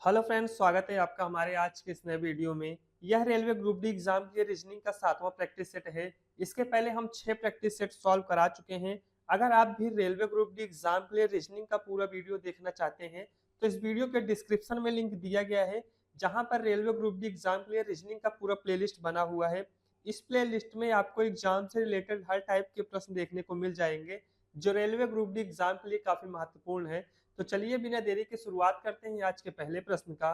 Hello friends, स्वागत है आपका हमारे आज के इस नए वीडियो में। यह रेलवे ग्रुप डी एग्जाम के रीजनिंग का 7वां प्रैक्टिस सेट है। इसके पहले हम 6 प्रैक्टिस सेट सॉल्व करा चुके हैं। अगर आप भी रेलवे ग्रुप डी एग्जाम के लिए रीजनिंग का पूरा वीडियो देखना चाहते हैं तो इस वीडियो के डिस्क्रिप्शन में लिंक दिया गया है, जहां पर रेलवे ग्रुप डी एग्जाम के लिए रीजनिंग का पूरा प्लेलिस्ट बना हुआ है। इस प्ले लिस्ट में आपको एग्जाम से रिलेटेड हर टाइप के प्रश्न देखने को मिल जाएंगे, जो रेलवे ग्रुप डी एग्जाम के लिए काफी महत्वपूर्ण है। तो चलिए बिना देरी के शुरुआत करते हैं आज के पहले प्रश्न का।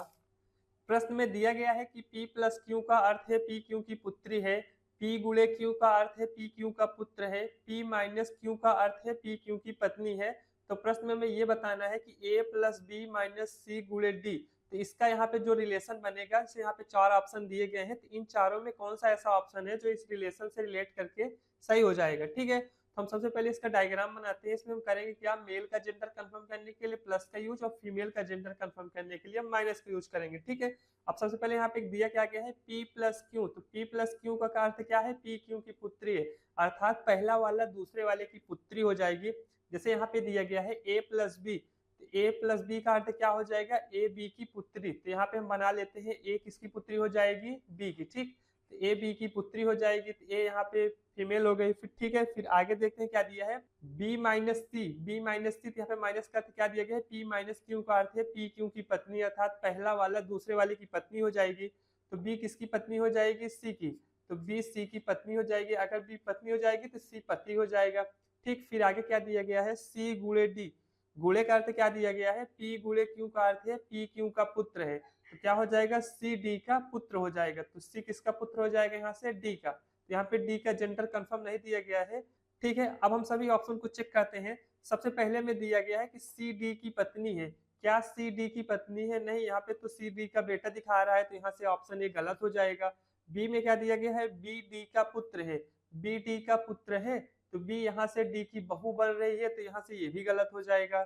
प्रश्न में दिया गया है कि P प्लस क्यू का अर्थ है P क्यू की पुत्री है, P गुणे क्यू का अर्थ है P क्यू का पुत्र है, P माइनस क्यू का अर्थ है P क्यू की पत्नी है। तो प्रश्न में हमें ये बताना है कि A प्लस बी माइनस सी गुणे डी, तो इसका यहाँ पे जो रिलेशन बनेगा, इसे यहाँ पे 4 ऑप्शन दिए गए हैं, तो इन चारों में कौन सा ऐसा ऑप्शन है जो इस रिलेशन से रिलेट करके सही हो जाएगा। ठीक है, हम सबसे पहले इसका डायग्राम बनाते हैं। इसमें हम करेंगे क्या, मेल का जेंडर कंफर्म करने के लिए प्लस का यूज और फीमेल का जेंडर कंफर्म करने के लिए हम माइनस का यूज करेंगे। ठीक है, अब सबसे पहले यहाँ पे दिया क्या गया है P प्लस क्यू, तो P प्लस क्यू का अर्थ क्या है, P क्यू की पुत्री है, अर्थात पहला वाला दूसरे वाले की पुत्री हो जाएगी। जैसे यहाँ पे दिया गया है A प्लस बी, तो A प्लस बी का अर्थ क्या हो जाएगा, A बी की पुत्री। तो यहाँ पे हम बना लेते हैं A किसकी पुत्री हो जाएगी, B की। ठीक, तो ए बी की पुत्री हो जाएगी, तो ए यहाँ पे फीमेल हो गई। फिर ठीक है, फिर आगे देखते हैं क्या दिया है, बी माइनस सी, बी माइनस सी, तो यहाँ पे माइनस का क्या दिया गया है, पी माइनस क्यू का अर्थ है पी क्यू की पत्नी, अर्थात पहला वाला दूसरे वाले की पत्नी हो जाएगी। तो बी किसकी पत्नी हो जाएगी, सी की, तो बी सी की पत्नी हो जाएगी। अगर बी पत्नी हो जाएगी तो सी पति हो जाएगा। ठीक, फिर आगे क्या दिया गया है, सी गुणे डी, गुणे का अर्थ क्या दिया गया है, पी गुणे क्यू का अर्थ है पी क्यू का पुत्र है, तो क्या हो जाएगा, सी डी का पुत्र हो जाएगा। तो सी किसका पुत्र हो जाएगा, यहाँ से डी का। तो यहाँ पे डी का जेंडर कंफर्म नहीं दिया गया है। ठीक है, अब हम सभी ऑप्शन को चेक करते हैं। सबसे पहले में दिया गया है कि सी डी की पत्नी है, क्या सी डी की पत्नी है, नहीं, यहाँ पे तो सी डी का बेटा दिखा रहा है, तो यहाँ से ऑप्शन ए गलत हो जाएगा। बी में क्या दिया गया है, बी डी का पुत्र है, बी डी का पुत्र है, तो बी यहाँ से डी की बहू बन रही है, तो यहाँ से ये भी गलत हो जाएगा।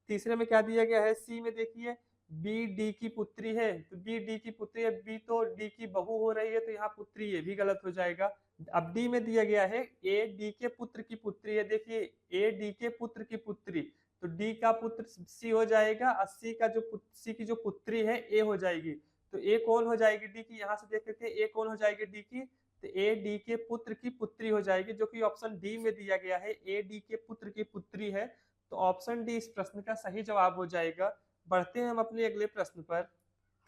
तीसरे में क्या दिया गया है, सी में देखिए बी डी की पुत्री है, तो बी डी की पुत्री है, बी तो डी की बहू हो रही है, तो यहाँ पुत्री, ये भी गलत हो जाएगा। अब डी में दिया गया है ए डी के पुत्र की पुत्री है, देखिए ए डी के पुत्र की पुत्री, तो डी का पुत्र सी हो जाएगा और सी की जो पुत्री है ए हो जाएगी। तो ए कौन हो जाएगी, डी की, यहाँ से देख लेते हैं ए कौन हो जाएगी, डी की, तो ए डी के पुत्र की पुत्री हो जाएगी, जो कि ऑप्शन डी में दिया गया है, ए डी के पुत्र की पुत्री है। तो ऑप्शन डी इस प्रश्न का सही जवाब हो जाएगा। बढ़ते हैं हम अपने अगले प्रश्न पर।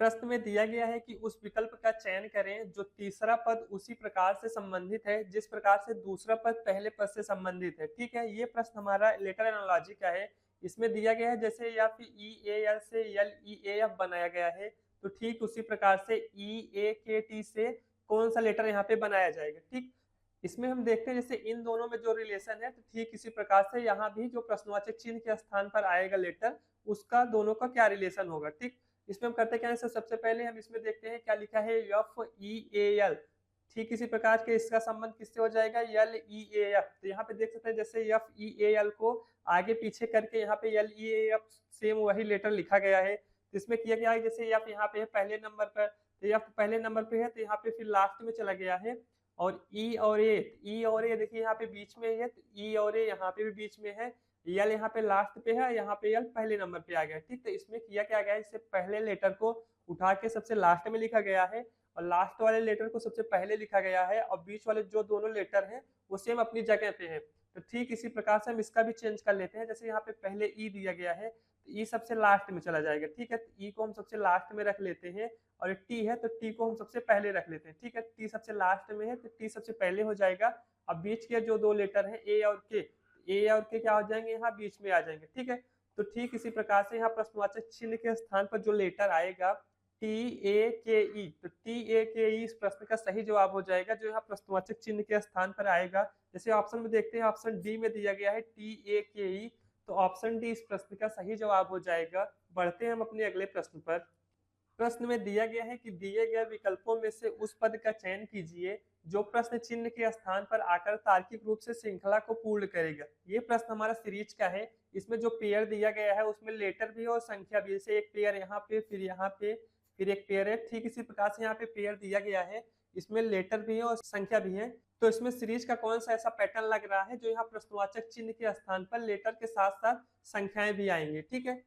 प्रश्न में दिया गया है कि उस विकल्प का चयन करें जो तीसरा पद उसी प्रकार से संबंधित है जिस प्रकार से दूसरा पद पहले पद से संबंधित है। ठीक है, ये प्रश्न हमारा लेटर एनालॉजी का है। इसमें दिया गया है जैसे एफ ई ए एल से एल ई ए एफ बनाया गया है, तो ठीक उसी प्रकार से ई ए के टी से कौन सा लेटर यहाँ पे बनाया जाएगा। ठीक, इसमें हम देखते हैं जैसे इन दोनों में जो रिलेशन है, तो ठीक इसी प्रकार से यहाँ भी जो प्रश्नवाचक चिन्ह के स्थान पर आएगा लेटर, उसका दोनों का क्या रिलेशन होगा। ठीक, इसमें हम करते क्या है, सबसे पहले हम इसमें देखते हैं क्या लिखा है, एफ ई ए एल। ठीक इसी प्रकार के इसका संबंध किससे हो जाएगा, एल ई ए एफ। तो यहाँ पे देख सकते हैं जैसे एफ ई ए एल को आगे पीछे करके यहाँ पे L E A F same वही लेटर लिखा गया है। तो इसमें किया गया है जैसे एफ यहाँ पे है पहले नंबर पर, तो एफ पहले नंबर पे है, तो यहाँ पे फिर लास्ट में चला गया है। और ई और ए देखिए यहाँ पे बीच में है, तो ई और ए यहाँ पे भी बीच में है, यल यहाँ पे लास्ट पे है, यहाँ पे यल पहले नंबर पे आ गया। ठीक, तो इसमें किया क्या गया है, इससे पहले लेटर को उठा के सबसे लास्ट में लिखा गया है और लास्ट वाले लेटर को सबसे पहले लिखा गया है, और बीच वाले जो दोनों लेटर हैं वो सेम अपनी जगह पे है। तो ठीक इसी प्रकार से हम इसका भी चेंज कर लेते हैं। जैसे यहाँ पे पहले ई दिया गया है, तो ई सबसे लास्ट में चला जाएगा। ठीक है, ई को हम सबसे लास्ट में रख लेते हैं, और टी है तो टी को हम सबसे पहले रख लेते हैं। ठीक है, टी सबसे लास्ट में है तो टी सबसे पहले हो जाएगा। अब बीच के जो दो लेटर हैं ए और के, ए और के क्या हो जाएंगे, यहाँ बीच में आ जाएंगे। ठीक है, तो ठीक इसी प्रकार से यहाँ प्रश्नवाचक चिन्ह के स्थान पर जो लेटर आएगा टी ए के ई, तो टी ए के ई इस प्रश्न का सही जवाब हो जाएगा, जो यहाँ प्रश्नवाचक चिन्ह के स्थान पर आएगा। जैसे ऑप्शन में देखते हैं, ऑप्शन डी में दिया गया है टी ए के ई, तो ऑप्शन डी इस प्रश्न का सही जवाब हो जाएगा। बढ़ते हैं हम अपने अगले प्रश्न पर। प्रश्न में दिया गया है कि दिए गए विकल्पों में से उस पद का चयन कीजिए जो प्रश्न चिन्ह के स्थान पर आकर तार्किक रूप से श्रृंखला को पूर्ण करेगा। ये प्रश्न हमारा सीरीज का है। इसमें जो पेयर दिया गया है उसमें लेटर भी है और संख्या भी, जैसे एक पेयर यहाँ पे, फिर यहाँ पे, फिर एक पेयर है। ठीक इसी प्रकार से यहाँ पे पेयर दिया गया है, इसमें लेटर भी है और संख्या भी है। तो इसमें सीरीज का कौन सा ऐसा पैटर्न लग रहा है जो यहाँ प्रश्नवाचक चिन्ह के स्थान पर लेटर के साथ साथ संख्याएं भी आएंगी। ठीक है,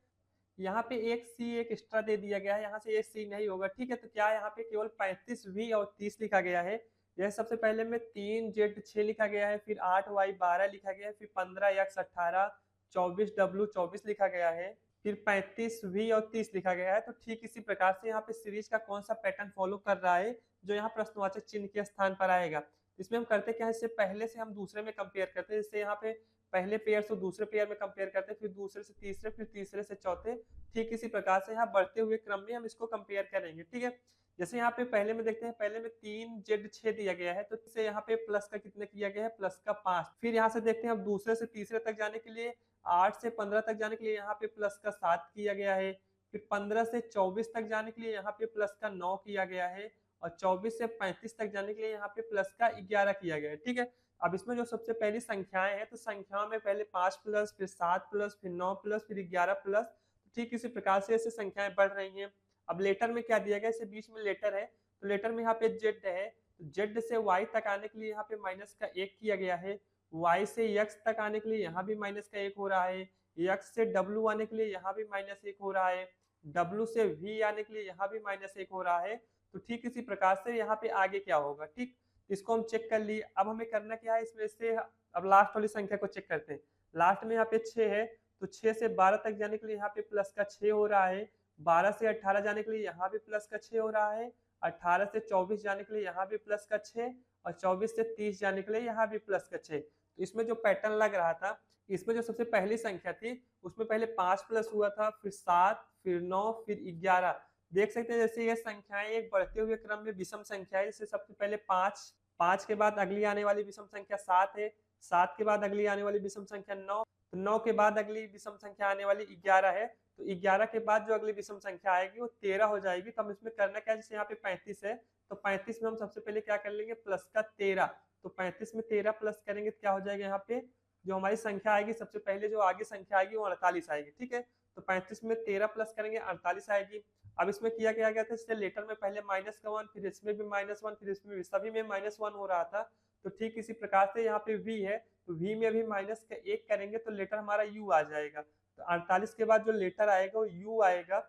यहाँ पे एक सी एक एक्स्ट्रा दे दिया गया है, यहाँ से ये सी नहीं होगा, ठीक है। तो क्या यहाँ पे केवल 35V और 30 लिखा गया है। यह सबसे पहले में 3Z 6 लिखा गया है, फिर 8Y 12 लिखा गया है, फिर 15X 18, 24W 24 लिखा गया है, फिर 35V और 30 लिखा गया है। तो ठीक इसी प्रकार से यहाँ पे सीरीज का कौन सा पैटर्न फॉलो कर रहा है जो यहाँ प्रश्नवाचक चिन्ह के स्थान पर आएगा। इसमें हम करते क्या है, इससे पहले से हम दूसरे में कंपेयर करते हैं। जैसे यहाँ पे पहले पेयर से दूसरे पेयर में कंपेयर करते हैं, फिर दूसरे से तीसरे, फिर तीसरे से चौथे। ठीक इसी प्रकार से यहाँ बढ़ते हुए क्रम में हम इसको कंपेयर करेंगे, ठीक है। जैसे यहाँ पे पहले में देखते हैं, पहले में 3Z 6 दिया गया है, तो इससे यहाँ पे प्लस का कितना किया गया है, प्लस का 5। फिर यहाँ से देखते हैं अब दूसरे से तीसरे तक जाने के लिए 8 से 15 तक जाने के लिए यहाँ पे प्लस का 7 किया गया है। फिर 15 से 24 तक जाने के लिए यहाँ पे प्लस का 9 किया गया है, और 24 से 35 तक जाने के लिए यहाँ पे प्लस का 11 किया गया है, ठीक है। अब इसमें जो सबसे पहली संख्याएं हैं, तो संख्याओं में पहले 5 प्लस, फिर 7 प्लस, फिर 9 प्लस, फिर 11 प्लस। ठीक इसी प्रकार से ऐसे संख्याएं बढ़ रही हैं। अब लेटर में क्या दिया गया, इसे बीच में लेटर है, तो लेटर में यहाँ पे जेड है, तो जेड से वाई तक आने के लिए यहाँ पे माइनस का 1 किया गया है। वाई से यक्स तक आने के लिए यहाँ भी माइनस का 1 हो रहा है। यक्स से डब्ल्यू आने के लिए यहाँ भी -1 हो रहा है। डब्ल्यू से वी आने के लिए यहाँ भी -1 हो रहा है। तो ठीक इसी प्रकार से यहाँ पे आगे क्या होगा, ठीक। इसको हम चेक कर लिए। अब हमें करना क्या है, इसमें से अब लास्ट वाली संख्या को चेक करते हैं। लास्ट में यहाँ पे 6 है, तो 6 से 12 तक जाने के लिए यहाँ पे प्लस का 6 हो रहा है। 12 से 18 जाने के लिए यहाँ भी प्लस का 6 हो रहा है। 18 से 24 जाने के लिए यहाँ भी प्लस का 6, और 24 से 30 जाने के लिए यहाँ भी प्लस का 6। तो इसमें जो पैटर्न लग रहा था, इसमें जो सबसे पहली संख्या थी उसमें पहले 5 प्लस हुआ था, फिर 7, फिर 9, फिर 11। देख सकते हैं जैसे ये संख्याएं एक बढ़ते हुए क्रम में विषम संख्या है। जैसे सबसे पहले 5, 5 के बाद अगली आने वाली विषम संख्या 7 है, 7 के बाद अगली आने वाली विषम संख्या 9, तो 9 के बाद अगली विषम संख्या आने वाली 11 है। तो 11 के बाद जो अगली विषम संख्या आएगी वो 13 हो जाएगी। तो हम इसमें करना क्या है, जैसे यहाँ पे 35 है, तो 35 में हम सबसे पहले क्या कर लेंगे, प्लस का 13। तो 35 में 13 प्लस करेंगे तो क्या हो जाएगा, यहाँ पे जो हमारी संख्या आएगी सबसे पहले जो आगे संख्या आएगी वो 48 आएगी, ठीक है। तो 35 में 13 प्लस करेंगे 48 आएगी। अब इसमें किया क्या गया था, इससे लेटर में पहले -1, फिर इसमें भी -1, फिर इसमें भी, सभी में -1 हो रहा था। तो ठीक इसी प्रकार से यहाँ पे v है, तो v में भी माइनस का 1 करेंगे तो लेटर हमारा u आ जाएगा। तो 48 के बाद जो लेटर आएगा वो u आएगा,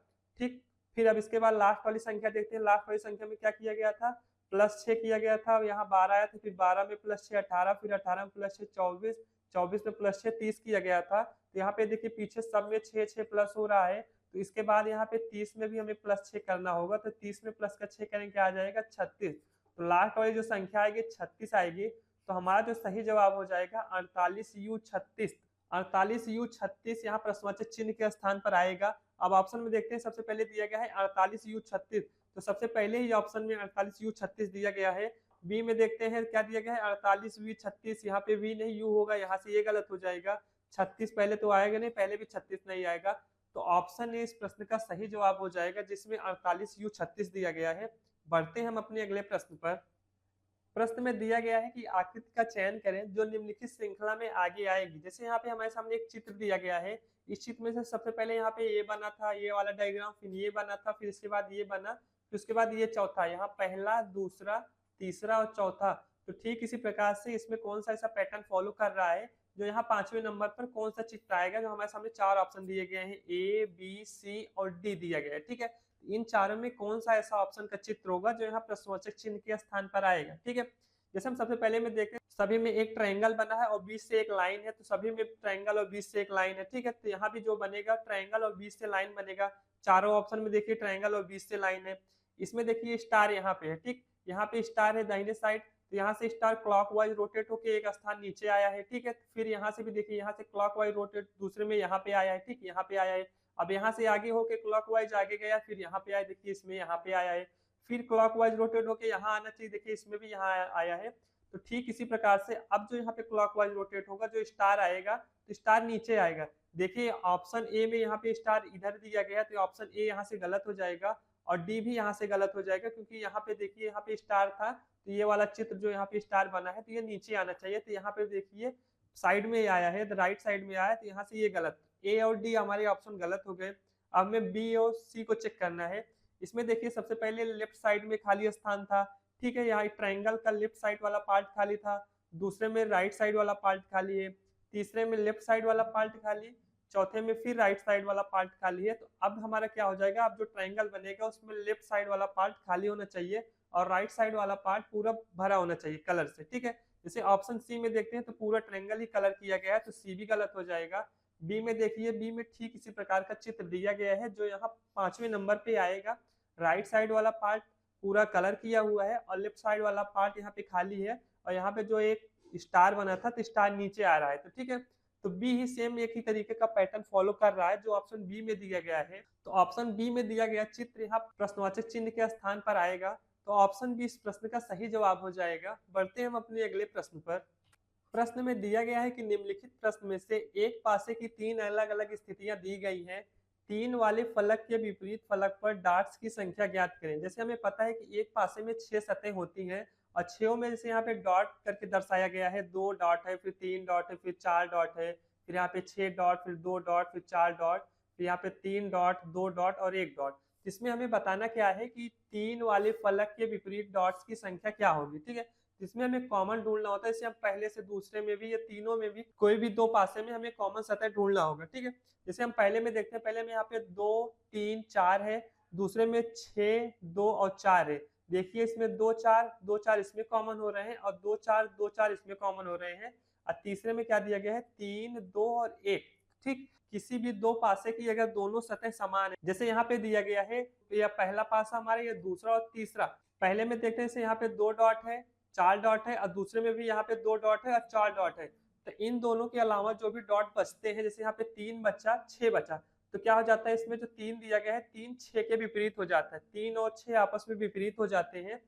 ठीक। फिर अब इसके बाद लास्ट वाली संख्या देखते हैं। लास्ट वाली संख्या में क्या किया गया था, +6 किया गया था, यहाँ 12 आया था, फिर 12 में +6 18, फिर 18 में +6 24, 24 में +6 30 किया गया था। तो यहाँ पे देखिए पीछे सब में 6 प्लस हो रहा है। तो इसके बाद यहाँ पे 30 में भी हमें +6 करना होगा, तो 30 में प्लस का 6 करेंगे क्या आ जाएगा, 36। तो लास्ट वाली जो संख्या आएगी 36 आएगी। तो हमारा जो सही जवाब हो जाएगा 48U36। 48U36 यहाँ प्रश्नवाचक चिन्ह के स्थान पर आएगा। अब ऑप्शन में देखते हैं, सबसे पहले दिया गया है 48U36, तो सबसे पहले ही ऑप्शन में 48U36 दिया गया है। बी में देखते हैं क्या दिया गया है, 48V36, यहाँ पे वी नहीं यू होगा, यहाँ से ये गलत हो जाएगा। 36 पहले तो आएगा नहीं, पहले भी 36 नहीं आएगा। तो ऑप्शन ए इस प्रश्न का सही जवाब हो जाएगा, जिसमें 48U36 दिया गया है। बढ़ते हैं हम अपने अगले प्रश्न पर। प्रश्न में दिया गया है कि आकृति का चयन करें जो निम्नलिखित श्रृंखला में आगे आएगी। जैसे यहाँ पे हमारे सामने एक चित्र दिया गया है, इस चित्र में से सबसे पहले यहाँ पे ये बना था, ये वाला डायग्राम, फिर ये बना था, फिर इसके बाद ये बना, फिर उसके बाद ये चौथा, यहाँ पहला, दूसरा, तीसरा और चौथा। तो ठीक इसी प्रकार से इसमें कौन सा ऐसा पैटर्न फॉलो कर रहा है जो यहाँ 5वें नंबर पर कौन सा चित्र आएगा। जो हमारे सामने 4 ऑप्शन दिए गए हैं, ए बी सी और डी दिया गया है, ठीक है। इन चारों में कौन सा ऐसा ऑप्शन का चित्र होगा जो यहाँ प्रश्नवाचक चिन्ह के स्थान पर आएगा, ठीक है। जैसे हम सबसे पहले में देखते हैं, सभी में एक ट्रायंगल बना है और बीच से एक लाइन है, तो सभी में ट्रायंगल और बीच से एक लाइन है, ठीक है। तो यहाँ भी जो बनेगा ट्रायंगल और बीच से लाइन बनेगा। चारों ऑप्शन में देखिए ट्रायंगल और बीच से लाइन है। इसमें देखिए स्टार यहाँ पे है, ठीक। यहाँ पे स्टार है दाहिने साइड, तो यहाँ से स्टार क्लॉकवाइज रोटेट होकर एक स्थान नीचे आया है, ठीक है। फिर यहाँ से भी देखिए, यहाँ से क्लॉकवाइज रोटेट दूसरे में यहाँ पे आया है, ठीक, यहाँ पे आया है। अब यहाँ से आगे होके क्लॉकवाइज आगे गया, फिर यहाँ पे आया, देखिए इसमें यहाँ पे आया है। फिर क्लॉकवाइज रोटेट होके यहाँ आना चाहिए, देखिए इसमें भी यहाँ आया है। तो ठीक इसी प्रकार से अब जो यहाँ पे क्लॉकवाइज रोटेट होगा, जो स्टार आएगा तो स्टार नीचे आएगा। देखिए ऑप्शन ए में यहाँ पे स्टार इधर दिया गया, तो ऑप्शन ए यहाँ से गलत हो जाएगा, और डी भी यहाँ से गलत हो जाएगा, क्योंकि यहाँ पे देखिए यहाँ पे स्टार था, तो ये वाला चित्र जो यहाँ पे स्टार बना है तो ये नीचे आना चाहिए। तो यहाँ पे देखिए साइड में आया है, तो राइट साइड में आया, तो यहाँ से ये गलत, ए और डी हमारे ऑप्शन गलत हो गए। अब हमें बी और सी को चेक करना है। इसमें देखिए सबसे पहले लेफ्ट साइड में खाली स्थान था, ठीक है। यहाँ ट्रायंगल का लेफ्ट साइड वाला पार्ट खाली था, दूसरे में राइट साइड वाला पार्ट खाली है, तीसरे में लेफ्ट साइड वाला पार्ट खाली, चौथे में फिर राइट साइड वाला पार्ट खाली है। तो अब हमारा क्या हो जाएगा, अब जो ट्रायंगल बनेगा उसमें लेफ्ट साइड वाला पार्ट खाली होना चाहिए और राइट साइड वाला पार्ट पूरा भरा होना चाहिए कलर से, ठीक है। जैसे ऑप्शन सी में देखते हैं तो पूरा ट्रायंगल ही कलर किया गया है, तो सी भी गलत हो जाएगा। बी में देखिए, बी में ठीक इसी प्रकार का चित्र दिया गया है जो यहाँ 5वें नंबर पे आएगा। राइट साइड वाला पार्ट पूरा कलर किया हुआ है और लेफ्ट साइड वाला पार्ट यहाँ पे खाली है, और यहाँ पे जो एक स्टार बना था तो स्टार नीचे आ रहा है, तो ठीक है। तो बी ही सेम एक ही तरीके का पैटर्न फॉलो कर रहा है जो ऑप्शन बी में दिया गया है। तो ऑप्शन बी में दिया गया चित्र यहाँ प्रश्नवाचक चिन्ह के स्थान पर आएगा, तो ऑप्शन बी इस प्रश्न का सही जवाब हो जाएगा। बढ़ते हैं हम अपने अगले प्रश्न पर। प्रश्न में दिया गया है कि निम्नलिखित प्रश्न में से एक पासे की 3 अलग-अलग स्थितियां दी गई हैं। 3 वाले फलक के विपरीत फलक पर डॉट्स की संख्या ज्ञात करें। जैसे हमें पता है कि एक पासे में 6 सतह होती हैं और 6 में जैसे यहाँ पे डॉट करके दर्शाया गया है, 2 डॉट है, फिर 3 डॉट है, फिर 4 डॉट है, फिर यहाँ पे 6 डॉट, फिर 2 डॉट, फिर 4 डॉट, फिर यहाँ पे 3 डॉट, 2 डॉट और 1 डॉट। इसमें हमें बताना क्या है कि 3 वाले फलक के विपरीत डॉट्स की संख्या क्या होगी, ठीक है। इसमें हमें कॉमन ढूंढना होता है, इसे हम पहले से दूसरे में भी या तीनों में भी कोई भी दो पासे में हमें कॉमन सतह ढूंढना होगा, ठीक है। जैसे हम पहले में देखते हैं, पहले में यहाँ पे 2 3 4 है, दूसरे में 6 2 और 4 है। देखिए इसमें 2 4 इसमें कॉमन हो रहे हैं और 2 4 इसमें कॉमन हो रहे हैं। और तीसरे में क्या दिया गया है, 3 2 और 1, ठीक। किसी भी दो पासे की अगर दोनों सतह समान है, जैसे यहाँ पे दिया गया है, या पहला पासा हमारा या दूसरा और तीसरा, पहले में देखते हैं यहाँ पे 2 डॉट है, 4 डॉट है और दूसरे में भी यहाँ पे 2 डॉट है और 4 डॉट है। तो इन दोनों के अलावा जो भी डॉट बचते हैं, जैसे यहाँ पे 3 बचा, 6 बचा, तो क्या हो जाता है, इसमें जो 3 दिया गया है, 3 6 के विपरीत हो जाता है, 3 और 6 आपस में विपरीत हो जाते हैं।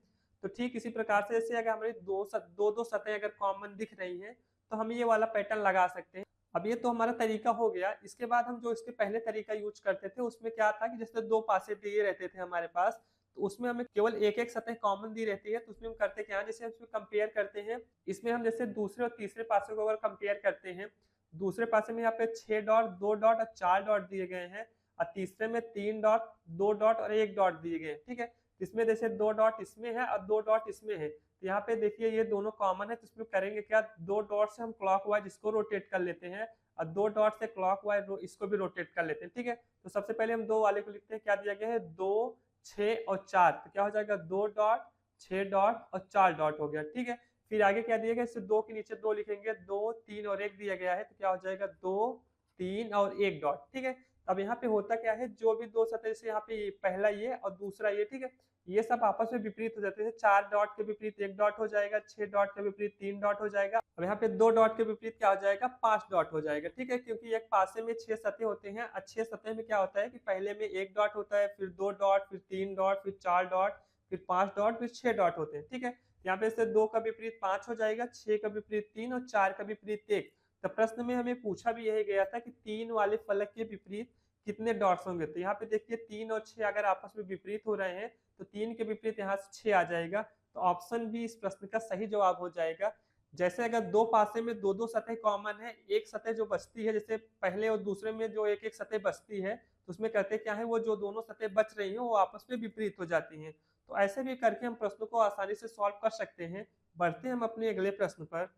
तो ठीक इसी प्रकार से जैसे अगर हमारी दो सतह अगर कॉमन दिख रही है तो हम ये वाला पैटर्न लगा सकते हैं। अब ये तो हमारा तरीका हो गया। इसके बाद हम जो इसके पहले तरीका यूज करते थे उसमें क्या था कि जैसे दो पासे दिए रहते थे हमारे पास, तो उसमें हमें केवल एक एक सतह कॉमन दी रहती है, तो उसमें हम करते क्या है, जैसे हम कंपेयर करते हैं, इसमें हम जैसे दूसरे और तीसरे पासे को अगर कंपेयर करते हैं, दूसरे पासे में यहाँ पे 6 डॉट 2 डॉट और 4 डॉट दिए गए हैं और तीसरे में 3 डॉट 2 डॉट और 1 डॉट दिए गए, ठीक है। इसमें जैसे 2 डॉट इसमें है और 2 डॉट इसमें है, तो यहाँ पे देखिए ये दोनों कॉमन है, तो इसमें करेंगे क्या, 2 डॉट से हम क्लॉकवाइज इसको रोटेट कर लेते हैं और 2 डॉट से क्लॉकवाइज इसको भी रोटेट कर लेते हैं, ठीक है। तो सबसे पहले हम 2 वाले को लिखते हैं, क्या दिया गया है, 2 6 और 4, तो क्या हो जाएगा, 2 डॉट 6 डॉट और 4 डॉट हो गया, ठीक है। फिर आगे क्या दिया गया, इससे 2 के नीचे 2 लिखेंगे, 2 3 और 1 दिया गया है, तो क्या हो जाएगा, 2 3 और 1 डॉट, ठीक है। अब यहाँ पे होता क्या है, जो भी दो सतह से यहाँ पे पहला ये और दूसरा ये, ठीक है, ये सब आपस में विपरीत हो जाते हैं। 4 डॉट के विपरीत 1 डॉट हो जाएगा, 6 डॉट के विपरीत 3 डॉट हो जाएगा। अब यहाँ पे 2 डॉट के विपरीत क्या हो जाएगा, 5 डॉट हो जाएगा, ठीक है। क्योंकि एक पासे में 6 सतह होते हैं, 6 सतह में क्या होता है कि पहले में 1 डॉट होता है, फिर 2 डॉट, फिर 3 डॉट, फिर 4 डॉट, फिर 5 डॉट, फिर 6 डॉट होते हैं, ठीक है। यहाँ पे से 2 का विपरीत 5 हो जाएगा, 6 का विपरीत 3 और 4 का विपरीत 1। तो प्रश्न में हमें पूछा भी यही गया था कि 3 वाले फलक के विपरीत कितने डॉट्स होंगे। तो यहाँ पे देखिए 3 और 6 अगर आपस में विपरीत हो रहे हैं तो 3 के विपरीत यहाँ से 6 आ जाएगा, तो ऑप्शन बी इस प्रश्न का सही जवाब हो जाएगा। जैसे अगर दो पासे में दो दो सतह कॉमन है, एक सतह जो बचती है, जैसे पहले और दूसरे में जो एक एक सतह बचती है, तो उसमें करते क्या है, वो जो दोनों सतह बच रही हैं वो आपस में विपरीत हो जाती हैं। तो ऐसे भी करके हम प्रश्नों को आसानी से सॉल्व कर सकते हैं। बढ़ते हैं हम अपने अगले प्रश्न पर।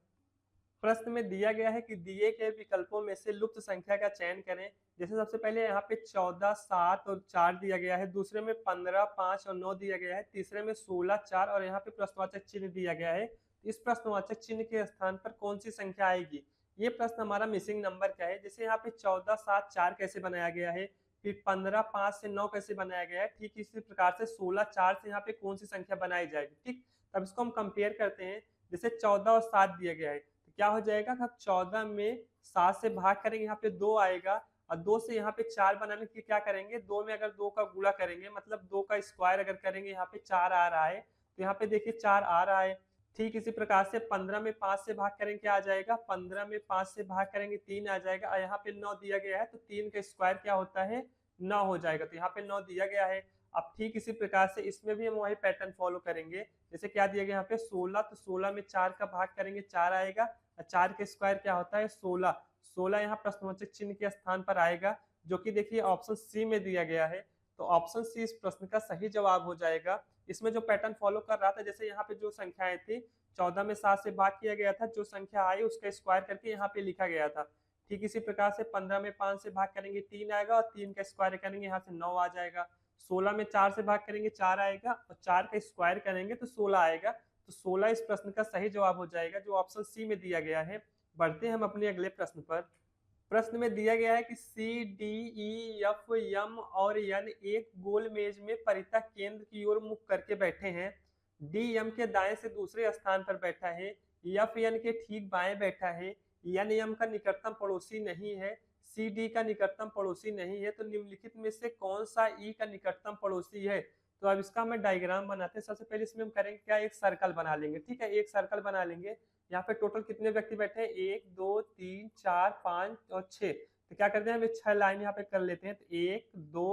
प्रश्न में दिया गया है कि दिए गए विकल्पों में से लुप्त संख्या का चयन करें। जैसे सबसे पहले यहाँ पे 14 7 और 4 दिया गया है, दूसरे में 15 5 और 9 दिया गया है, तीसरे में 16 4 और यहाँ पे प्रश्नवाचक चिन्ह दिया गया है। इस प्रश्नवाचक चिन्ह के स्थान पर कौन सी संख्या आएगी। ये प्रश्न हमारा मिसिंग नंबर का है। जैसे यहाँ पे 14 7 4 कैसे बनाया गया है, फिर 15 5 से 9 कैसे बनाया गया है, ठीक इसी प्रकार से 16 4 से यहाँ पे कौन सी संख्या बनाई जाएगी, ठीक। तब इसको हम कंपेयर करते हैं। जैसे 14 और 7 दिया गया है, क्या हो जाएगा, अब 14 में 7 से भाग करेंगे, यहाँ पे 2 आएगा और 2 से यहाँ पे 4 बनाने के क्या करेंगे, 2 में अगर 2 का गुणा करेंगे, मतलब 2 का स्क्वायर अगर करेंगे, यहाँ पे 4 आ रहा है, तो यहाँ पे देखिए 4 आ रहा है। ठीक इसी प्रकार से 15 में 5 से भाग करेंगे, क्या आ जाएगा, 15 में 5 से भाग करेंगे 3 आ जाएगा और यहाँ पे 9 दिया गया है, तो 3 का स्क्वायर क्या होता है, 9 हो जाएगा, तो यहाँ पे 9 दिया गया है। अब ठीक इसी प्रकार से इसमें भी हम वही पैटर्न फॉलो करेंगे। जैसे क्या दिया गया यहाँ पे 16, तो 16 में 4 का भाग करेंगे, 4 आएगा, 4 के स्क्वायर क्या होता है, 16। 16 यहाँ प्रश्नवाचक चिन्ह के स्थान पर आएगा, जो कि देखिए ऑप्शन सी में दिया गया है। तो ऑप्शन सी इस प्रश्न का सही जवाब हो जाएगा। इसमें जो पैटर्न फॉलो कर रहा था, जैसे यहाँ पे जो संख्याएं थी, 14 में 7 से भाग किया गया था, जो संख्या आई उसका स्क्वायर करके यहाँ पे लिखा गया था। ठीक इसी प्रकार से 15 में 5 से भाग करेंगे 3 आएगा, और 3 का स्क्वायर करेंगे यहाँ से 9 आ जाएगा। 16 में 4 से भाग करेंगे 4 आएगा, और 4 का स्क्वायर करेंगे तो 16 आएगा। तो 16 इस प्रश्न का सही जवाब हो जाएगा, जो ऑप्शन सी में दिया गया है। बढ़ते हैं हम अपने अगले प्रश्न पर। प्रश्न में दिया गया है कि सी, डी, ई, एफ, एम और एन एक गोल मेज में परितः केंद्र की ओर मुख करके बैठे हैं। डी एम के दाएं से दूसरे स्थान पर बैठा है, एफ एन के ठीक बाएं बैठा है, एन एम का निकटतम पड़ोसी नहीं है, सी डी का निकटतम पड़ोसी नहीं है। तो निम्नलिखित में से कौन सा ई का निकटतम पड़ोसी है? तो अब इसका हम डायग्राम बनाते हैं। सबसे पहले इसमें हम करेंगे क्या, एक सर्कल बना लेंगे। ठीक है, एक सर्कल बना लेंगे। यहाँ पे टोटल कितने व्यक्ति बैठे हैं? 1 2 3 4 5 और 6। तो क्या करते हैं, हम 6 लाइन यहाँ पे कर लेते हैं। तो 1 2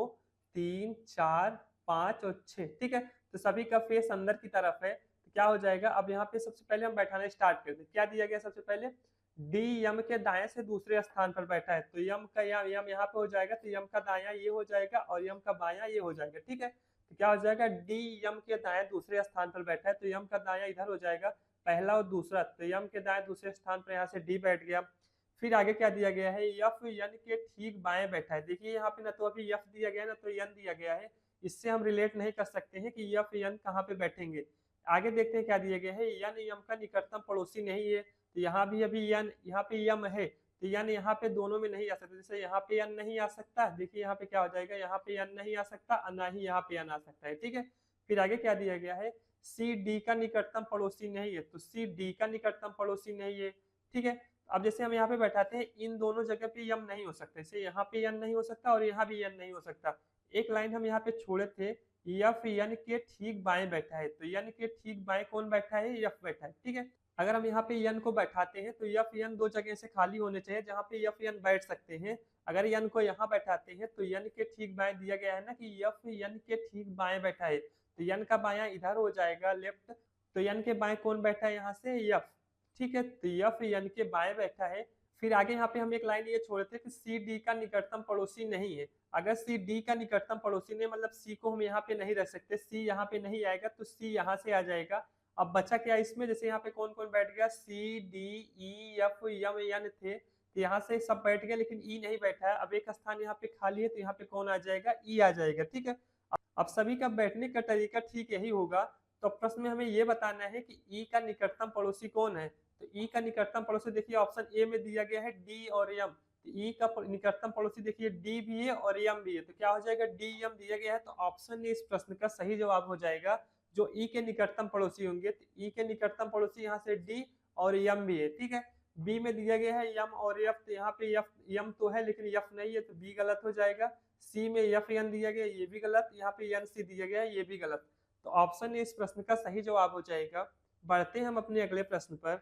3 4 5 और 6। ठीक है, तो सभी का फेस अंदर की तरफ है। तो क्या हो जाएगा, अब यहाँ पे सबसे पहले हम बैठाना स्टार्ट करते हैं। क्या दिया गया सबसे पहले, डी यम के दाएं से दूसरे स्थान पर बैठा है। तो यम का यम यहाँ पे हो जाएगा, तो यम का दायां ये हो जाएगा और यम का बायां ये हो जाएगा। ठीक है, तो क्या हो जाएगा, डी यम के दाएं दूसरे स्थान पर बैठा है, तो यम का दायां इधर हो जाएगा, पहला और दूसरा। तो यम के दाएं दूसरे स्थान पर यहाँ से डी बैठ गया। फिर आगे क्या दिया गया है, यफ यन के ठीक बाएं बैठा है। देखिए यहाँ पे ना तो अभी यफ दिया गया है ना तो यन दिया गया है, इससे हम रिलेट नहीं कर सकते हैं कि यफ यन कहाँ पे बैठेंगे। आगे देखते हैं क्या दिया गया है, यन यम का निकटतम पड़ोसी नहीं है। तो यहाँ भी अभी यन, यहाँ पे यम है, तो यन यहाँ पे दोनों में नहीं आ सकता। जैसे यहाँ पे यन नहीं आ सकता, देखिए यहाँ पे क्या हो जाएगा, यहाँ पे यन नहीं आ सकता, ना ही यहाँ पे यन आ सकता है। ठीक है, फिर आगे क्या दिया गया है, सी डी का निकटतम पड़ोसी नहीं है। तो सी डी का निकटतम पड़ोसी नहीं है। ठीक है, अब जैसे हम यहाँ पे बैठाते हैं, इन दोनों जगह पे यम नहीं हो सकता, जैसे यहाँ पे यन नहीं हो सकता और यहाँ भी यन नहीं हो सकता। एक लाइन हम यहाँ पे छोड़े थे, यफ यन के ठीक बाएं बैठा है। तो यन के ठीक बाएं कौन बैठा है, यफ बैठा है। ठीक है, अगर हम यहाँ पे यन को बैठाते हैं तो यफ यन दो जगह से खाली होने चाहिए जहाँ पे यफ यन बैठ सकते हैं। अगर यन को यहाँ बैठाते हैं तो यन के ठीक बाएं दिया गया है ना कि यफ यन के ठीक बाएं बैठा है, तो यन का बायां इधर हो जाएगा लेफ्ट। तो यन के बाएं कौन बैठा है यहाँ से, यफ। ठीक है, तो यफ यन के बाएं बैठा है। फिर आगे यहाँ पे हम एक लाइन ये छोड़े थे कि सी डी का निकटतम पड़ोसी नहीं है। अगर सी डी का निकटतम पड़ोसी नहीं, मतलब सी को हम यहाँ पे नहीं रख सकते, सी यहाँ पे नहीं आएगा तो सी यहाँ से आ जाएगा। अब बचा क्या इसमें, जैसे यहाँ पे कौन कौन बैठ गया, C D E F M N थे, तो यहाँ से सब बैठ गया, लेकिन ई नहीं बैठा है। अब एक स्थान यहाँ पे खाली है, तो यहाँ पे कौन आ जाएगा, ई आ जाएगा। ठीक है, अब सभी का बैठने का तरीका ठीक यही होगा। तो प्रश्न में हमें ये बताना है कि ई का निकटतम पड़ोसी कौन है। तो ई का निकटतम पड़ोसी देखिए ऑप्शन ए में दिया गया है डी और यम। तो ई का निकटतम पड़ोसी देखिए डी भी है और यम भी है, तो क्या हो जाएगा, डी यम दिया गया है। तो ऑप्शन ए इस प्रश्न का सही जवाब हो जाएगा, जो ई के निकटतम पड़ोसी होंगे। तो ई के निकटतम पड़ोसी यहाँ से डी और यम भी है। ठीक है, बी में दिया गया है यम और एफ, तो यहाँ पे एफ यम तो है लेकिन एफ नहीं है, तो बी गलत हो जाएगा। सी में एफ एन दिया गया, ये भी गलत। यहाँ पे एन सी दिया गया है, ये भी गलत। तो ऑप्शन ए इस प्रश्न का सही जवाब हो जाएगा। बढ़ते हैं हम अपने अगले प्रश्न पर।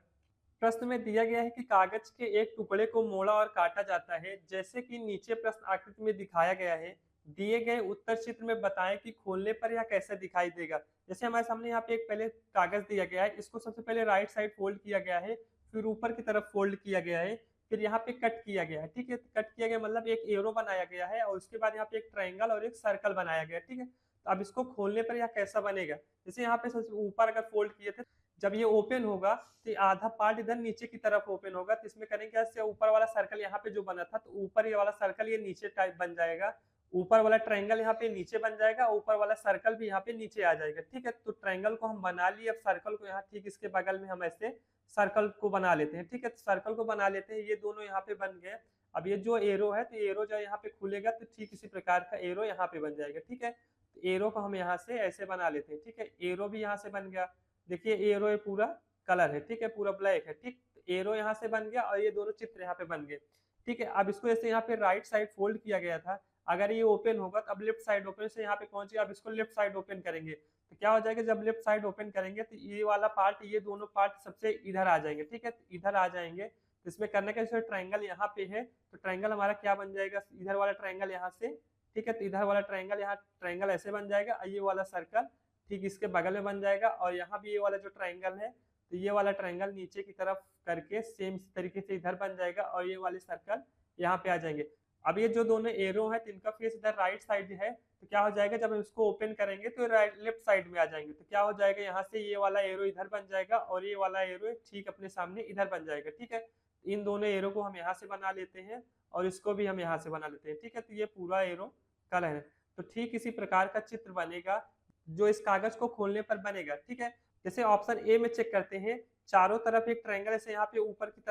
प्रश्न में दिया गया है कि कागज के एक टुकड़े को मोड़ा और काटा जाता है, जैसे कि नीचे प्रश्न आकृति में दिखाया गया है। दिए गए उत्तर चित्र में बताएं कि खोलने पर यह कैसे दिखाई देगा। जैसे हमारे सामने यहाँ पे एक पहले कागज दिया गया है, इसको सबसे पहले राइट साइड फोल्ड किया गया है, फिर ऊपर की तरफ फोल्ड किया गया है, फिर यहाँ पे कट किया गया है। ठीक है, कट किया गया मतलब एक एरो बनाया गया है, और उसके बाद यहाँ पे एक ट्रायंगल और एक सर्कल बनाया गया है। ठीक है, तो अब इसको खोलने पर यह कैसा बनेगा। जैसे यहाँ पे सबसे ऊपर अगर फोल्ड किए थे, जब ये ओपन होगा तो आधा पार्ट इधर नीचे की तरफ ओपन होगा, तो इसमें करेंगे क्या, ऊपर वाला सर्कल यहाँ पे जो बना था, तो ऊपर ये वाला सर्कल ये नीचे टाइप बन जाएगा, ऊपर वाला ट्रायंगल यहाँ पे नीचे बन जाएगा, ऊपर वाला सर्कल भी यहाँ पे नीचे आ जाएगा। ठीक है, तो ट्रायंगल को हम बना लिए। अब सर्कल को यहाँ ठीक इसके बगल में हम ऐसे सर्कल को बना लेते हैं। ठीक है, तो सर्कल को बना लेते हैं, ये दोनों यहाँ पे बन गए। अब ये जो एरो है, तो एरो जो यहाँ पे खुलेगा तो ठीक इसी प्रकार का एरो यहाँ पे बन जाएगा। ठीक है, तो एरो को हम यहाँ से ऐसे बना लेते हैं। ठीक है, एरो भी यहाँ से बन गया, देखिए एरो ये पूरा कलर है। ठीक है, पूरा ब्लैक है। ठीक, एरो यहाँ से बन गया और ये दोनों चित्र यहाँ पे बन गए। ठीक है, अब इसको जैसे यहाँ पे राइट साइड फोल्ड किया गया था, अगर ये ओपन होगा तो अब लेफ्ट साइड ओपन से यहाँ पे पहुंच गया। अब इसको लेफ्ट साइड ओपन करेंगे तो क्या हो जाएगा, जब लेफ्ट साइड ओपन करेंगे तो ये वाला पार्ट, ये दोनों पार्ट सबसे इधर आ जाएंगे। ठीक है, तो इधर आ जाएंगे, तो इसमें करने का जैसे ट्रायंगल यहाँ पे है, तो ट्रायंगल हमारा क्या बन जाएगा, इधर वाला ट्रायंगल यहाँ से। ठीक है, तो इधर वाला ट्रायंगल, यहाँ ट्रायंगल ऐसे बन जाएगा, और ये वाला सर्कल ठीक इसके बगल में बन जाएगा, और यहाँ भी ये वाला जो ट्रायंगल है, तो ये वाला ट्रायंगल नीचे की तरफ करके सेम तरीके से इधर बन जाएगा, और ये वाले सर्कल यहाँ पे आ जाएंगे। अब ये जो दोनों एरो है, तो इनका फेस इधर राइट साइड है, तो क्या हो जाएगा, जब हम इसको ओपन करेंगे तो राइट लेफ्ट साइड में आ जाएंगे, तो क्या हो जाएगा, यहाँ से ये वाला एरो इधर बन जाएगा और ये वाला एरो ठीक अपने सामने इधर बन जाएगा। ठीक है, इन दोनों एरो को हम यहाँ से बना लेते हैं और इसको भी हम यहाँ से बना लेते हैं। ठीक है, तो ये पूरा एरो कलर है। तो ठीक इसी प्रकार का चित्र बनेगा जो इस कागज को खोलने पर बनेगा। ठीक है, जैसे ऑप्शन ए में चेक करते हैं, चारों तरफ एक ट्रायंगल है, यहाँ पे ऊपर की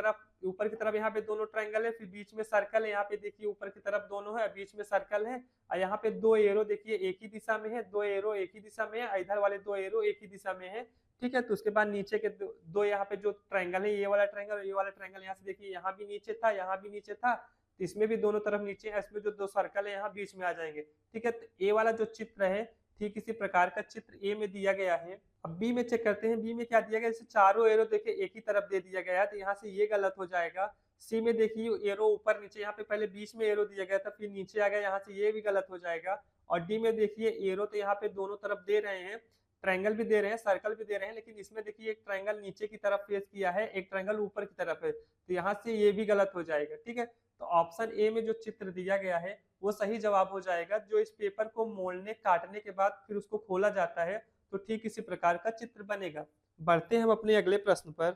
तरफ यहाँ पे दोनों ट्रायंगल है, फिर बीच में सर्कल है, यहाँ पे देखिए ऊपर की तरफ दोनों है, बीच में सर्कल है, और यहाँ पे दो एरो देखिए एक ही दिशा में है, दो एरो एक ही दिशा में है, इधर वाले दो एरो एक ही दिशा में है। ठीक है, तो उसके बाद नीचे के दो यहाँ पे जो ट्रायंगल है, ये वाला ट्रायंगल और ये वाला ट्रायंगल, यहाँ से देखिए यहाँ भी नीचे था, यहाँ भी नीचे था, तो इसमें भी दोनों तरफ नीचे है, इसमें जो दो सर्कल है यहाँ बीच में आ जाएंगे। ठीक है, तो ए वाला जो चित्र है ठीक इसी प्रकार का चित्र ए में दिया गया है। अब बी में चेक करते हैं, बी में क्या दिया गया, जैसे चारों एरो देखिए एक ही तरफ दे दिया गया है, तो यहाँ से ये गलत हो जाएगा। सी में देखिए एरो ऊपर नीचे, यहाँ पे पहले बीच में एरो दिया गया था, फिर नीचे आ गया, यहाँ से ये भी गलत हो जाएगा। और डी में देखिए एरो तो यहाँ पे दोनों तरफ दे रहे हैं, ट्रायंगल भी दे रहे हैं, सर्कल भी दे रहे हैं, लेकिन इसमें देखिए एक ट्रायंगल नीचे की तरफ फेस किया है, एक ट्रायंगल ऊपर की तरफ है, तो यहाँ से ये भी गलत हो जाएगा। ठीक है, तो ऑप्शन ए में जो चित्र दिया गया है वो सही जवाब हो जाएगा। जो इस पेपर को मोड़ने काटने के बाद फिर उसको खोला जाता है तो ठीक इसी प्रकार का चित्र बनेगा। बढ़ते हैं हम अपने अगले प्रश्न पर।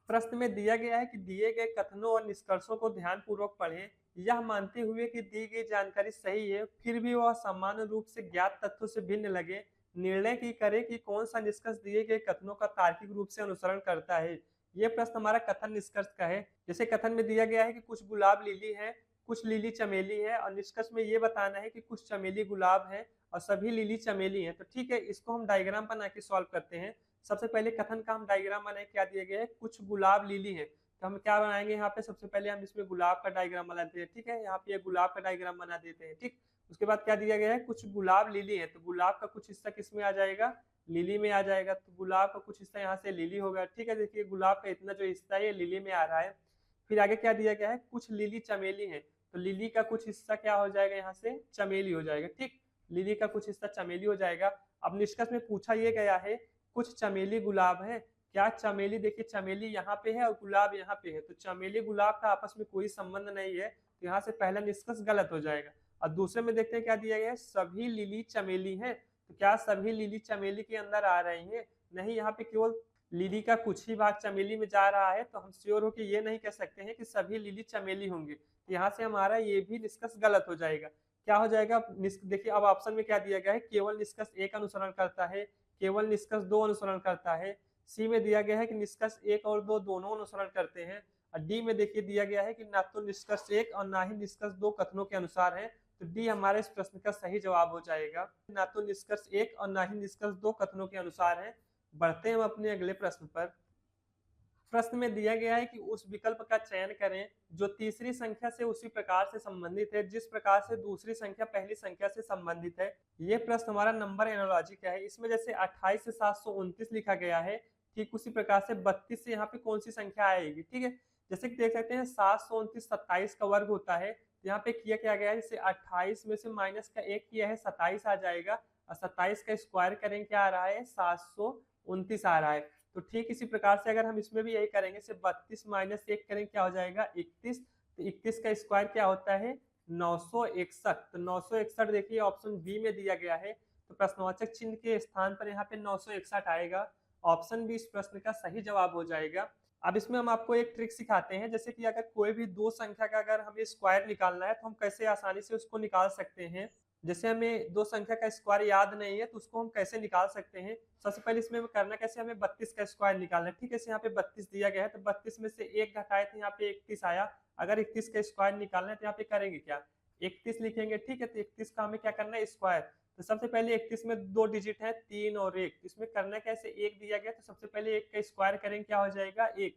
प्रश्न में दिया गया है कि दिए गए कथनों और निष्कर्षों को ध्यानपूर्वक पढ़ें, यह मानते हुए कि दी गई जानकारी सही है फिर भी वह सामान्य रूप से ज्ञात तथ्यों से भिन्न लगे, निर्णय की करें कि कौन सा निष्कर्ष दिए गए कथनों का तार्किक रूप से अनुसरण करता है। यह प्रश्न हमारा कथन निष्कर्ष का है। जैसे कथन में दिया गया है कि कुछ गुलाब लिली है, कुछ लिली चमेली है, और निष्कर्ष में ये बताना है कि कुछ चमेली गुलाब है और सभी लिली चमेली है। तो ठीक है, इसको हम डायग्राम बना के सॉल्व करते हैं। सबसे पहले कथन का हम डायग्राम बनाए, क्या दिया गया है, कुछ गुलाब लिली है, तो हम क्या बनाएंगे, यहाँ पे सबसे पहले हम इसमें गुलाब का डायग्राम बनाते हैं। ठीक है, यहाँ पे गुलाब का डायग्राम बना देते हैं। ठीक, उसके बाद क्या दिया गया है, कुछ गुलाब लिली है, तो गुलाब का कुछ हिस्सा किस में आ जाएगा, लिली में आ जाएगा, तो गुलाब का कुछ हिस्सा यहाँ से लिली होगा। ठीक है, देखिए गुलाब का इतना जो हिस्सा है ये लिली में आ रहा है। फिर आगे क्या दिया गया है, कुछ लिली चमेली है, तो लिली का कुछ हिस्सा क्या हो जाएगा, यहाँ से चमेली हो जाएगा। ठीक, लिली का कुछ हिस्सा चमेली हो जाएगा। अब निष्कर्ष में पूछा ये गया है कुछ चमेली गुलाब है, क्या चमेली, देखिए चमेली यहाँ पे है और गुलाब यहाँ पे है, तो चमेली गुलाब का आपस में कोई संबंध नहीं है, तो यहाँ से पहला निष्कर्ष गलत हो जाएगा। और दूसरे में देखते हैं क्या दिया गया है, सभी लिली चमेली है, तो क्या सभी लिली चमेली के अंदर आ रही है, नहीं, यहाँ पे केवल लिली का कुछ ही भाग चमेली में जा रहा है, तो हम श्योर होकर ये नहीं कह सकते हैं कि सभी लिली चमेली होंगे, तो यहाँ से हमारा ये भी निष्कर्ष गलत हो जाएगा। क्या हो जाएगा, देखिए अब ऑप्शन में क्या दिया गया है, केवल निष्कर्ष एक अनुसरण करता है, केवल निष्कर्ष दो अनुसरण करता है। सी में दिया गया है कि निष्कर्ष एक और दो दोनों अनुसरण करते हैं। और डी में देखिए दिया गया है कि ना तो निष्कर्ष एक और ना ही निष्कर्ष दो कथनों के अनुसार है, तो डी हमारे इस प्रश्न का सही जवाब हो जाएगा, ना तो निष्कर्ष एक और ना ही निष्कर्ष दो कथनों के अनुसार है। बढ़ते हैं हम अपने अगले प्रश्न पर। प्रश्न में दिया गया है कि उस विकल्प का चयन करें जो तीसरी संख्या से उसी प्रकार से संबंधित है जिस प्रकार से दूसरी संख्या पहली संख्या से संबंधित है। यह प्रश्न हमारा नंबर एनालॉजी का है। इसमें जैसे 28 से 729 लिखा गया है, ठीक उसी प्रकार से 32 से यहाँ पे कौन सी संख्या आएगी। ठीक है, जैसे कि देख सकते हैं 729 27 का वर्ग होता है, यहाँ पे किया क्या गया है, जैसे 28 में से माइनस का एक किया है 27 आ जाएगा, और 27 का स्क्वायर करें क्या आ रहा है, 729 आ रहा है। तो ठीक इसी प्रकार से अगर हम इसमें भी यही करेंगे, सिर्फ 32 माइनस 1 करें क्या हो जाएगा, 31, तो 31 का स्क्वायर क्या होता है, 961। तो 961 देखिए ऑप्शन बी में दिया गया है, तो प्रश्नवाचक चिन्ह के स्थान पर यहाँ पे 961 आएगा। ऑप्शन बी इस प्रश्न का सही जवाब हो जाएगा। अब इसमें हम आपको एक ट्रिक सिखाते हैं, जैसे कि अगर कोई भी दो संख्या का अगर हमें स्क्वायर निकालना है तो हम कैसे आसानी से उसको निकाल सकते हैं। जैसे हमें दो संख्या का स्क्वायर याद नहीं है तो उसको हम कैसे निकाल सकते हैं। सबसे पहले इसमें करना कैसे, हमें 32 का स्क्वायर निकालना है। ठीक है, यहाँ पे 32 दिया गया है, तो 32 में से एक घटाए तो यहाँ पे 31 आया। अगर 31 का स्क्वायर निकालना है तो यहाँ पे करेंगे क्या, 31 लिखेंगे। ठीक है, तो 31 का हमें क्या करना है, स्क्वायर। तो सबसे पहले 31 में दो डिजिट है, 3 और 1, इसमें करना कैसे, एक दिया गया तो सबसे पहले एक का स्क्वायर करेंगे क्या हो जाएगा, 1।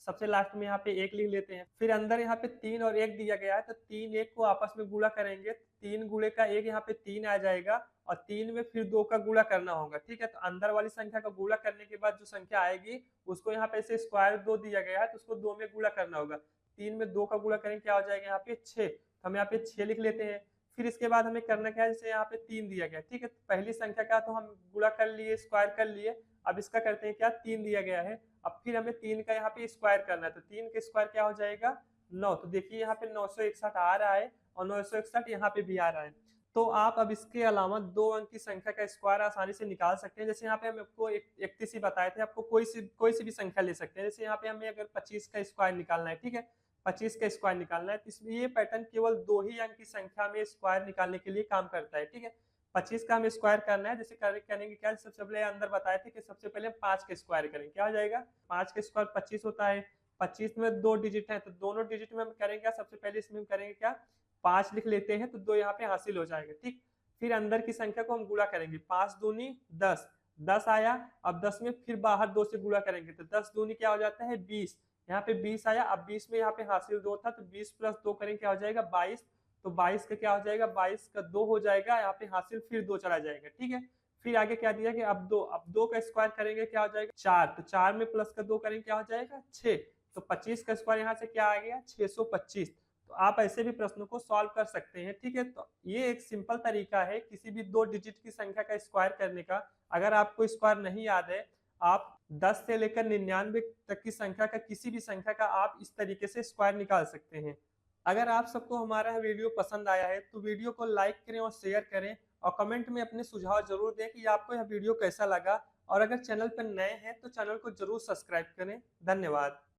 सबसे लास्ट में यहाँ पे 1 लिख लेते हैं। फिर अंदर यहाँ पे 3 और 1 दिया गया है, तो 3 1 को आपस में गुणा करेंगे, 3 गुणे का 1 यहाँ पे 3 आ जाएगा, और 3 में फिर 2 का गुणा करना होगा। ठीक है, तो अंदर वाली संख्या का गुणा करने के बाद जो संख्या आएगी उसको यहाँ पे से स्क्वायर 2 दिया गया है तो उसको 2 में गुणा करना होगा। 3 में 2 का गुणा करेंगे क्या हो जाएगा, यहाँ पे 6, तो हम यहाँ पे 6 लिख लेते हैं। फिर इसके बाद हमें करना क्या है, जैसे यहाँ पे 3 दिया गया, ठीक है, तो पहली संख्या का तो हम गुणा कर लिए, स्क्वायर कर लिए। अब इसका करते हैं क्या, 3 दिया गया है, अब फिर हमें 3 का यहाँ पे स्क्वायर करना है, तो 3 का स्क्वायर क्या हो जाएगा, 9। तो देखिए यहाँ पे 961 आ रहा है और 961 यहाँ पे भी आ रहा है। तो आप अब इसके अलावा 2 अंक की संख्या का स्क्वायर आसानी से निकाल सकते हैं। जैसे यहाँ पे हम आपको 31 ही बताए थे, आपको कोई सी भी संख्या ले सकते हैं। जैसे यहाँ पे हमें अगर 25 का स्क्वायर निकालना है, ठीक है? 25 का स्क्वायर निकालना है, तो इसमें ये पैटर्न केवल 2 ही अंक की संख्या में स्क्वायर निकालने के लिए काम करता है, ठीक है? 25 का हमें स्क्वायर करना है, जैसे करेंगे क्या, सबसे पहले अंदर बताए थे कि सबसे पहले 5 का स्क्वायर करेंगे, क्या हो जाएगा? 5 का स्क्वायर 25 होता है। 25 में 2 डिजिट है, तो दोनों डिजिट में हम करेंगे क्या, सबसे पहले इसमें हम करेंगे क्या, 5 लिख लेते हैं, तो 2 यहाँ पे हासिल हो जाएगा, ठीक। फिर अंदर की संख्या को हम गुणा करेंगे, 5 दूनी 10, 10 आया। अब 10 में फिर बाहर 2 से गुणा करेंगे, तो 10 दूनी क्या हो जाता है, 20। यहाँ पे 20 आया। अब 20 में यहाँ पे हासिल 2 था, तो 20 प्लस 2 करेंगे, क्या हो जाएगा, 22। तो 22 का क्या हो जाएगा, 22 का 2 हो जाएगा, यहाँ पे हासिल फिर 2 चला जाएगा, ठीक है। फिर आगे क्या दिया कि अब 2 का स्क्वायर करेंगे, क्या हो जाएगा, 4। तो 4 में प्लस का 2 करेंगे, क्या हो जाएगा, 6। तो 25 का स्क्वायर यहाँ से क्या आ गया, 625। तो आप ऐसे भी प्रश्नों को सॉल्व कर सकते हैं, ठीक है। तो ये एक सिंपल तरीका है किसी भी 2 डिजिट की संख्या का स्क्वायर करने का। अगर आपको स्क्वायर नहीं याद है, आप 10 से लेकर 99 तक की संख्या का किसी भी संख्या का आप इस तरीके से स्क्वायर निकाल सकते हैं। अगर आप सबको हमारा वीडियो पसंद आया है तो वीडियो को लाइक करें और शेयर करें, और कमेंट में अपने सुझाव जरूर दें कि आपको यह वीडियो कैसा लगा। और अगर चैनल पर नए हैं तो चैनल को जरूर सब्सक्राइब करें। धन्यवाद।